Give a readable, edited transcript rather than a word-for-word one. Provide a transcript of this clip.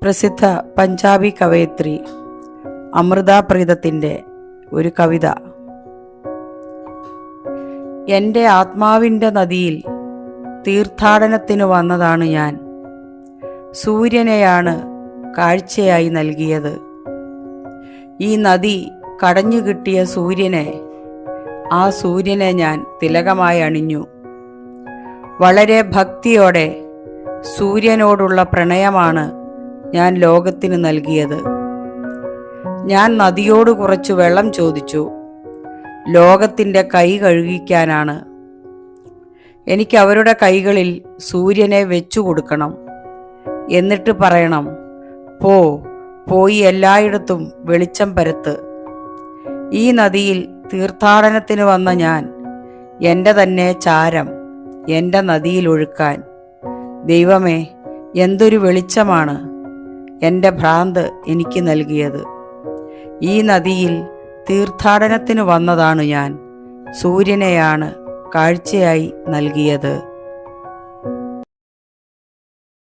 പ്രസിദ്ധ പഞ്ചാബി കവയിത്രി അമൃത പ്രീതത്തിൻ്റെ ഒരു കവിത. എൻ്റെ ആത്മാവിൻ്റെ നദിയിൽ തീർത്ഥാടനത്തിന് വന്നതാണ് ഞാൻ. സൂര്യനെയാണ് കാഴ്ചയായി നൽകിയത്. ഈ നദി കടഞ്ഞു കിട്ടിയ സൂര്യനെ, ആ സൂര്യനെ ഞാൻ തിലകമായി അണിഞ്ഞു. വളരെ ഭക്തിയോടെ സൂര്യനോടുള്ള പ്രണയമാണ് ഞാൻ ലോകത്തിന് നൽകിയത്. ഞാൻ നദിയോട് കുറച്ച് വെള്ളം ചോദിച്ചു, ലോകത്തിൻ്റെ കൈ കഴുകിക്കാനാണ്. എനിക്ക് അവരുടെ കൈകളിൽ സൂര്യനെ വെച്ചു കൊടുക്കണം. എന്നിട്ട് പറയണം, പോയി എല്ലായിടത്തും വെളിച്ചം പരത്ത്. ഈ നദിയിൽ തീർത്ഥാടനത്തിന് വന്ന ഞാൻ എൻ്റെ തന്നെ ചാരം എൻ്റെ നദിയിൽ ഒഴുക്കാൻ. ദൈവമേ, എന്തൊരു വെളിച്ചമാണ് എൻ്റെ ഭ്രാന്ത് എനിക്ക് നൽകിയത്. ഈ നദിയിൽ തീർത്ഥാടനത്തിന് വന്നതാണ് ഞാൻ. സൂര്യനെയാണ് കാഴ്ചയായി നൽകിയത്.